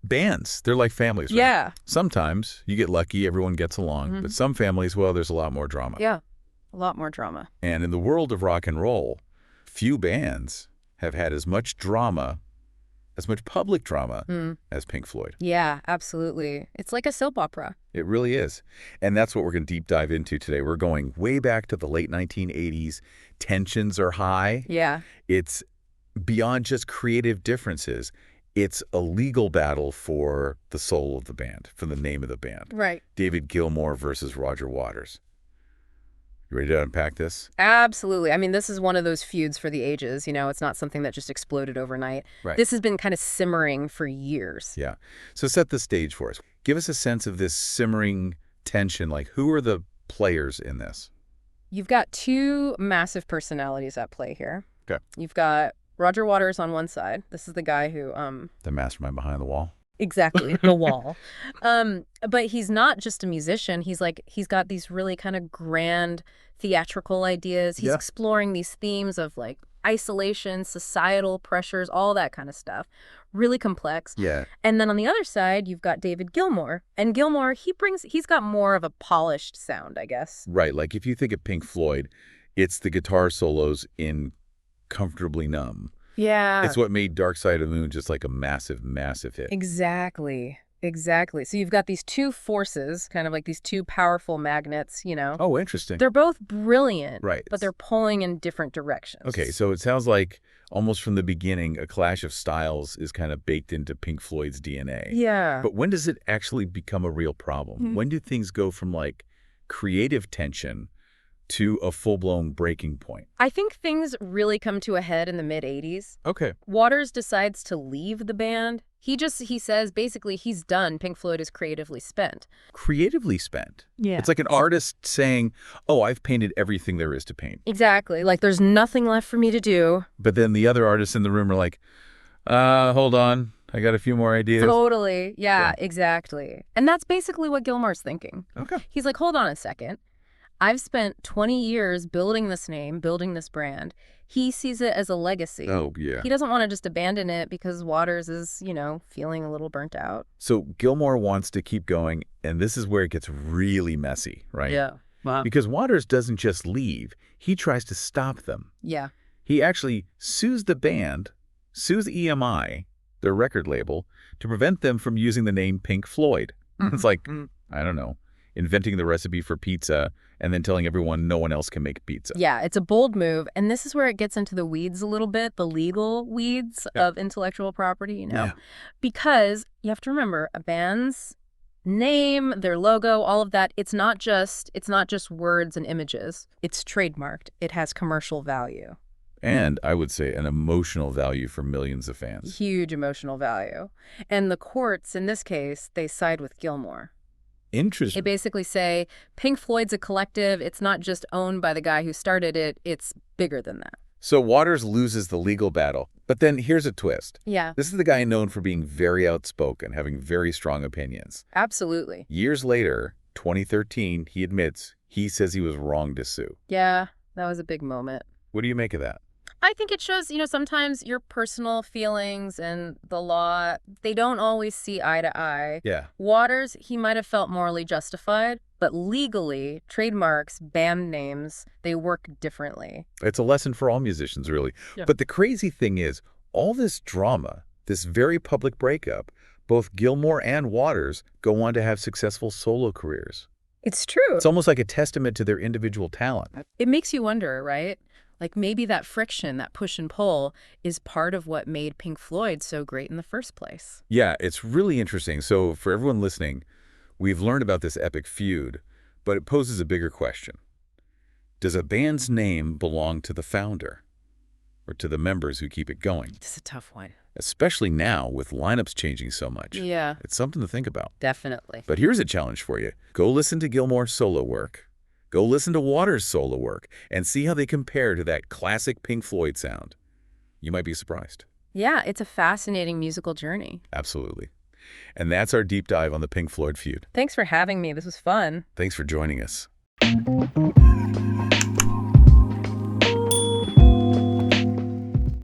Bands, they're like families, right? Yeah. Sometimes you get lucky, everyone gets along, but some families, well, there's a lot more drama. Yeah, a lot more drama. And in the world of rock and roll, few bands have had as much drama, as much public drama as Pink Floyd. Yeah, absolutely. It's like a soap opera. It really is. And that's what we're going to deep dive into today. We're going way back to the late 1980s. Tensions are high. Yeah. It's beyond just creative differences. It's a legal battle for the soul of the band, for the name of the band. Right. David Gilmour versus Roger Waters. You ready to unpack this? Absolutely. I mean, this is one of those feuds for the ages. You know, it's not something that just exploded overnight. Right. This has been kind of simmering for years. Yeah. So set the stage for us. Give us a sense of this simmering tension. Like, who are the players in this? You've got two massive personalities at play here. Okay. You've got Roger Waters on one side. This is the guy who... The mastermind behind the wall? Exactly, the wall. But he's not just a musician. He's got these really kind of grand theatrical ideas. He's exploring these themes of like isolation, societal pressures, all that kind of stuff. Really complex. Yeah. And then on the other side, you've got David Gilmour. And Gilmour, he's got more of a polished sound, I guess. Right. Like if you think of Pink Floyd, it's the guitar solos in Comfortably Numb. Yeah. It's what made Dark Side of the Moon just like a massive, massive hit. Exactly. Exactly. So you've got these two forces, kind of like these two powerful magnets, you know. Oh, interesting. They're both brilliant, right. But they're pulling in different directions. Okay, so it sounds like almost from the beginning, a clash of styles is kind of baked into Pink Floyd's DNA. Yeah. But when does it actually become a real problem? When do things go from like creative tension to a full-blown breaking point? I think things really come to a head in the mid-'80s. Okay. Waters decides to leave the band. He says basically he's done. Pink Floyd is creatively spent. Creatively spent? Yeah. It's like an artist saying, oh, I've painted everything there is to paint. Exactly. Like there's nothing left for me to do. But then the other artists in the room are like, hold on, I got a few more ideas. Totally. Yeah, exactly. And that's basically what Gilmour's thinking. Okay. He's like, hold on a second. I've spent 20 years building this name, building this brand. He sees it as a legacy. Oh, yeah. He doesn't want to just abandon it because Waters is, you know, feeling a little burnt out. So Gilmour wants to keep going, and this is where it gets really messy, right? Yeah. Wow. Because Waters doesn't just leave. He tries to stop them. Yeah. He actually sues the band, sues EMI, their record label, to prevent them from using the name Pink Floyd. It's like, I don't know, inventing the recipe for pizza and then telling everyone no one else can make pizza. Yeah, it's a bold move. And this is where it gets into the weeds a little bit, the legal weeds of intellectual property, you know. Yeah. Because you have to remember, a band's name, their logo, all of that, it's not just words and images. It's trademarked. It has commercial value. And I would say an emotional value for millions of fans. Huge emotional value. And the courts, in this case, they side with Gilmour. Interesting. They basically say Pink Floyd's a collective. It's not just owned by the guy who started it. It's bigger than that. So Waters loses the legal battle. But then here's a twist. Yeah. This is the guy known for being very outspoken, having very strong opinions. Absolutely. Years later, 2013, he admits he says he was wrong to sue. Yeah, that was a big moment. What do you make of that? I think it shows, you know, sometimes your personal feelings and the law, they don't always see eye to eye. Yeah. Waters, he might have felt morally justified, but legally, trademarks, band names, they work differently. It's a lesson for all musicians, really. Yeah. But the crazy thing is, all this drama, this very public breakup, both Gilmour and Waters go on to have successful solo careers. It's true. It's almost like a testament to their individual talent. It makes you wonder, right? Like maybe that friction, that push and pull is part of what made Pink Floyd so great in the first place. Yeah, it's really interesting. So for everyone listening, we've learned about this epic feud, but it poses a bigger question. Does a band's name belong to the founder or to the members who keep it going? It's a tough one. Especially now with lineups changing so much. Yeah. It's something to think about. Definitely. But here's a challenge for you. Go listen to Gilmour's solo work. Go listen to Waters' solo work and see how they compare to that classic Pink Floyd sound. You might be surprised. Yeah, it's a fascinating musical journey. Absolutely. And that's our deep dive on the Pink Floyd feud. Thanks for having me. This was fun. Thanks for joining us.